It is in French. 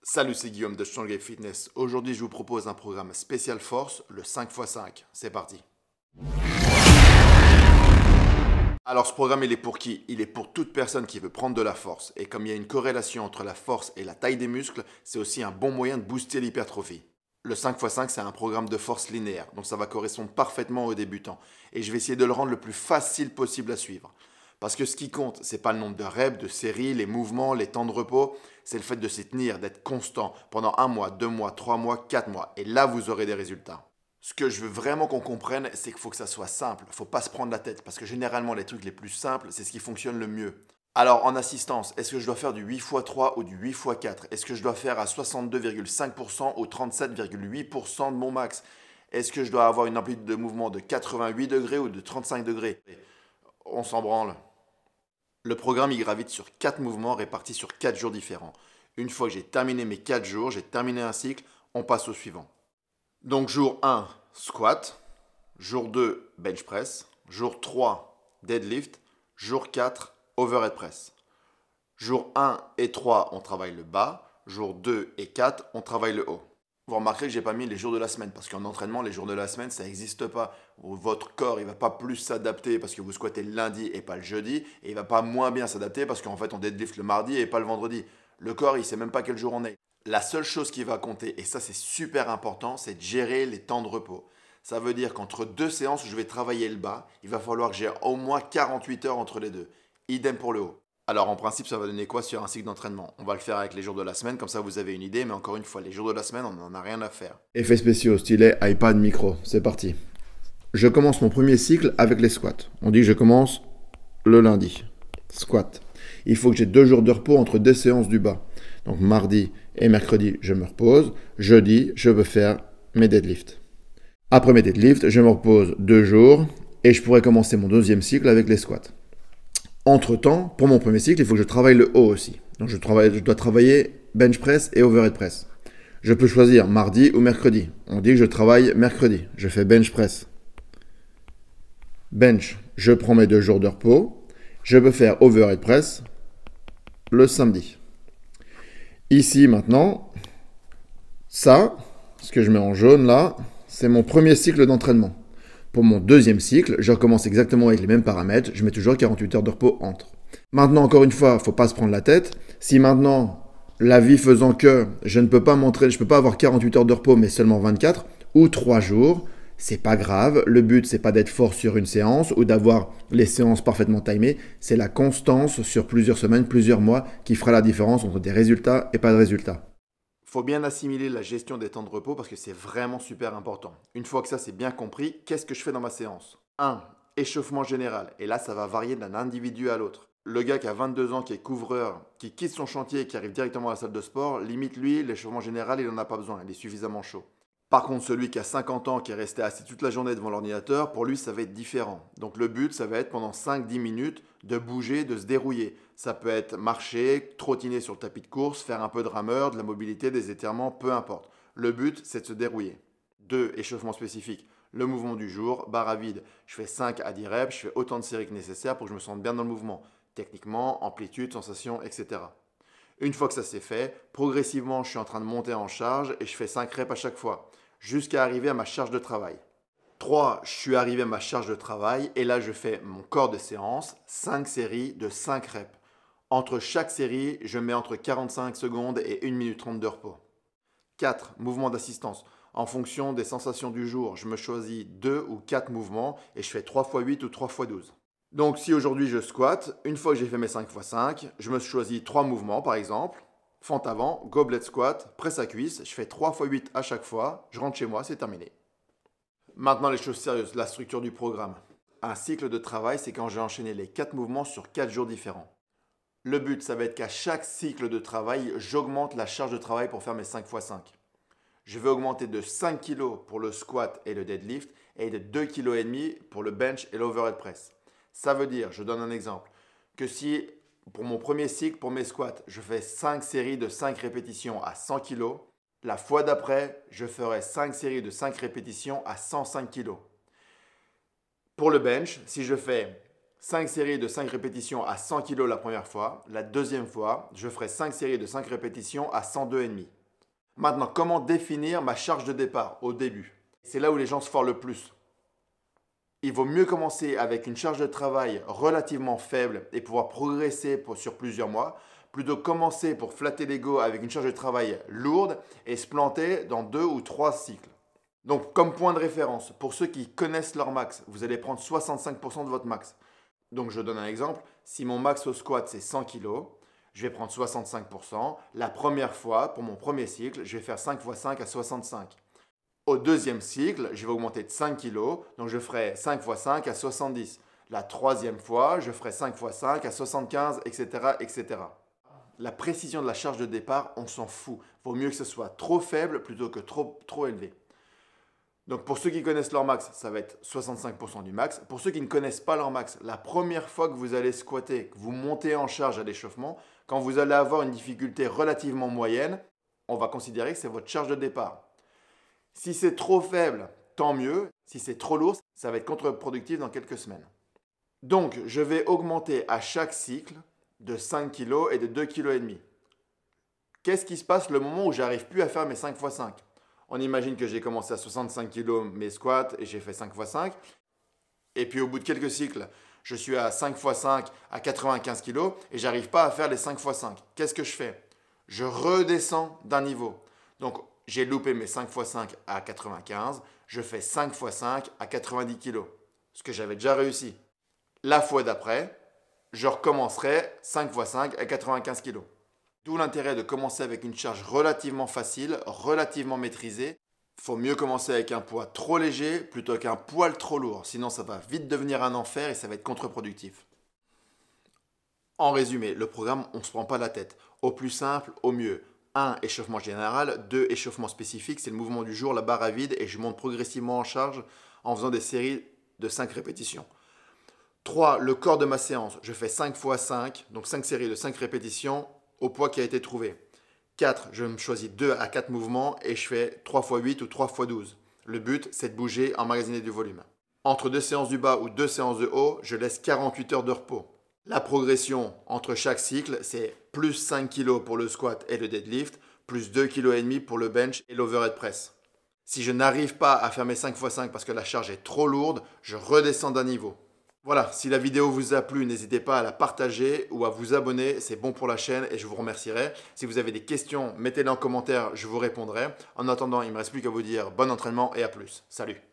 Salut, c'est Guillaume de Strong Fitness. Aujourd'hui, je vous propose un programme spécial force, le 5x5. C'est parti. Alors, ce programme, il est pour qui? Il est pour toute personne qui veut prendre de la force. Et comme il y a une corrélation entre la force et la taille des muscles, c'est aussi un bon moyen de booster l'hypertrophie. Le 5x5, c'est un programme de force linéaire, donc ça va correspondre parfaitement aux débutants. Et je vais essayer de le rendre le plus facile possible à suivre. Parce que ce qui compte, c'est pas le nombre de reps, de séries, les mouvements, les temps de repos, c'est le fait de s'y tenir, d'être constant pendant 1 mois, 2 mois, 3 mois, 4 mois. Et là, vous aurez des résultats. Ce que je veux vraiment qu'on comprenne, c'est qu'il faut que ça soit simple. Il ne faut pas se prendre la tête, parce que généralement, les trucs les plus simples, c'est ce qui fonctionne le mieux. Alors, en assistance, est-ce que je dois faire du 8x3 ou du 8x4? Est-ce que je dois faire à 62,5% ou 37,8% de mon max? Est-ce que je dois avoir une amplitude de mouvement de 88 degrés ou de 35 degrés? On s'en branle. Le programme il gravite sur 4 mouvements répartis sur 4 jours différents. Une fois que j'ai terminé mes 4 jours, j'ai terminé un cycle, on passe au suivant. Donc jour 1, squat. Jour 2, bench press. Jour 3, deadlift. Jour 4, overhead press. Jour 1 et 3, on travaille le bas. Jour 2 et 4, on travaille le haut. Vous remarquerez que je n'ai pas mis les jours de la semaine parce qu'en entraînement, les jours de la semaine, ça n'existe pas. Votre corps, il ne va pas plus s'adapter parce que vous squattez le lundi et pas le jeudi. Et il ne va pas moins bien s'adapter parce qu'en fait, on deadlift le mardi et pas le vendredi. Le corps, il ne sait même pas quel jour on est. La seule chose qui va compter, et ça c'est super important, c'est de gérer les temps de repos. Ça veut dire qu'entre 2 séances où je vais travailler le bas, il va falloir que j'ai au moins 48 heures entre les deux. Idem pour le haut. Alors en principe, ça va donner quoi sur un cycle d'entraînement? On va le faire avec les jours de la semaine, comme ça vous avez une idée, mais encore une fois, les jours de la semaine, on n'en a rien à faire. Effets spéciaux, stylet, iPad, micro, c'est parti. Je commence mon premier cycle avec les squats. On dit que je commence le lundi. Squat. Il faut que j'ai 2 jours de repos entre 2 séances du bas. Donc mardi et mercredi, je me repose. Jeudi, je veux faire mes deadlifts. Après mes deadlifts, je me repose 2 jours et je pourrais commencer mon deuxième cycle avec les squats. Entre-temps, pour mon premier cycle, il faut que je travaille le haut aussi. Donc je dois travailler bench press et overhead press. Je peux choisir mardi ou mercredi. On dit que je travaille mercredi. Je fais bench press. Bench, je prends mes 2 jours de repos. Je peux faire overhead press le samedi. Ici maintenant, ça, ce que je mets en jaune là, c'est mon premier cycle d'entraînement. Pour mon deuxième cycle, je recommence exactement avec les mêmes paramètres. Je mets toujours 48 heures de repos entre. Maintenant, encore une fois, il ne faut pas se prendre la tête. Si maintenant, la vie faisant que je ne peux pas m'entraîner, je ne peux pas avoir 48 heures de repos, mais seulement 24 ou 3 jours, c'est pas grave. Le but, c'est pas d'être fort sur une séance ou d'avoir les séances parfaitement timées. C'est la constance sur plusieurs semaines, plusieurs mois qui fera la différence entre des résultats et pas de résultats. Il faut bien assimiler la gestion des temps de repos parce que c'est vraiment super important. Une fois que ça c'est bien compris, qu'est-ce que je fais dans ma séance? 1. Échauffement général. Et là, ça va varier d'un individu à l'autre. Le gars qui a 22 ans, qui est couvreur, qui quitte son chantier et qui arrive directement à la salle de sport, limite lui, l'échauffement général, il n'en a pas besoin, il est suffisamment chaud. Par contre, celui qui a 50 ans, qui est resté assis toute la journée devant l'ordinateur, pour lui, ça va être différent. Donc le but, ça va être pendant 5-10 minutes de bouger, de se dérouiller. Ça peut être marcher, trottiner sur le tapis de course, faire un peu de rameur, de la mobilité, des étirements, peu importe. Le but, c'est de se dérouiller. 2. Échauffement spécifique. Le mouvement du jour, barre à vide. Je fais 5 à 10 reps, je fais autant de séries que nécessaire pour que je me sente bien dans le mouvement. Techniquement, amplitude, sensation, etc. Une fois que ça c'est fait, progressivement, je suis en train de monter en charge et je fais 5 reps à chaque fois, jusqu'à arriver à ma charge de travail. 3, je suis arrivé à ma charge de travail et là je fais mon corps de séance, 5 séries de 5 reps. Entre chaque série, je mets entre 45 secondes et 1 minute 30 de repos. 4. Mouvement d'assistance. En fonction des sensations du jour, je me choisis 2 ou 4 mouvements et je fais 3x8 ou 3x12. Donc si aujourd'hui je squatte, une fois que j'ai fait mes 5x5, je me choisis 3 mouvements par exemple. Fente avant, goblet squat, presse à cuisse, je fais 3x8 à chaque fois, je rentre chez moi, c'est terminé. Maintenant les choses sérieuses, la structure du programme. Un cycle de travail, c'est quand j'ai enchaîné les 4 mouvements sur 4 jours différents. Le but, ça va être qu'à chaque cycle de travail, j'augmente la charge de travail pour faire mes 5x5. Je vais augmenter de 5 kg pour le squat et le deadlift et de 2,5 kg pour le bench et l'overhead press. Ça veut dire, je donne un exemple, que si pour mon premier cycle, pour mes squats, je fais 5 séries de 5 répétitions à 100 kg, la fois d'après, je ferai 5 séries de 5 répétitions à 105 kg. Pour le bench, si je fais 5 séries de 5 répétitions à 100 kg la première fois, la deuxième fois, je ferai 5 séries de 5 répétitions à 102,5 kg. Maintenant, comment définir ma charge de départ au début? C'est là où les gens se foirent le plus. Il vaut mieux commencer avec une charge de travail relativement faible et pouvoir progresser sur plusieurs mois, plutôt que commencer pour flatter l'ego avec une charge de travail lourde et se planter dans 2 ou 3 cycles. Donc, comme point de référence, pour ceux qui connaissent leur max, vous allez prendre 65% de votre max. Donc, je donne un exemple. Si mon max au squat, c'est 100 kg, je vais prendre 65%. La première fois, pour mon premier cycle, je vais faire 5 x 5 à 65. Au deuxième cycle, je vais augmenter de 5 kg, donc je ferai 5 x 5 à 70. La troisième fois, je ferai 5 x 5 à 75, etc., etc. La précision de la charge de départ, on s'en fout. Vaut mieux que ce soit trop faible plutôt que trop élevé. Donc pour ceux qui connaissent leur max, ça va être 65% du max. Pour ceux qui ne connaissent pas leur max, la première fois que vous allez squatter, que vous montez en charge à l'échauffement, quand vous allez avoir une difficulté relativement moyenne, on va considérer que c'est votre charge de départ. Si c'est trop faible, tant mieux. Si c'est trop lourd, ça va être contre-productif dans quelques semaines. Donc, je vais augmenter à chaque cycle de 5 kg et de 2,5 kg. Qu'est-ce qui se passe le moment où j'arrive plus à faire mes 5 x 5? On imagine que j'ai commencé à 65 kg mes squats et j'ai fait 5 x 5. Et puis au bout de quelques cycles, je suis à 5 x 5 à 95 kg et j'arrive pas à faire les 5 x 5. Qu'est-ce que je fais? Je redescends d'un niveau. Donc, j'ai loupé mes 5 x 5 à 95, je fais 5 x 5 à 90 kg, ce que j'avais déjà réussi. La fois d'après, je recommencerai 5 x 5 à 95 kg. D'où l'intérêt de commencer avec une charge relativement facile, relativement maîtrisée. Il faut mieux commencer avec un poids trop léger plutôt qu'un poil trop lourd, sinon ça va vite devenir un enfer et ça va être contre-productif. En résumé, le programme, on ne se prend pas la tête. Au plus simple, au mieux. 1. Échauffement général. 2. Échauffement spécifique. C'est le mouvement du jour, la barre à vide. Et je monte progressivement en charge en faisant des séries de 5 répétitions. 3. Le corps de ma séance. Je fais 5 x 5. Donc 5 séries de 5 répétitions au poids qui a été trouvé. 4. Je me choisis 2 à 4 mouvements et je fais 3 x 8 ou 3 x 12. Le but, c'est de bouger, emmagasiner du volume. Entre 2 séances du bas ou 2 séances de haut, je laisse 48 heures de repos. La progression entre chaque cycle, c'est plus 5 kg pour le squat et le deadlift, plus 2,5 kg pour le bench et l'overhead press. Si je n'arrive pas à faire mes 5 x 5 parce que la charge est trop lourde, je redescends d'un niveau. Voilà, si la vidéo vous a plu, n'hésitez pas à la partager ou à vous abonner, c'est bon pour la chaîne et je vous remercierai. Si vous avez des questions, mettez-les en commentaire, je vous répondrai. En attendant, il ne me reste plus qu'à vous dire bon entraînement et à plus. Salut!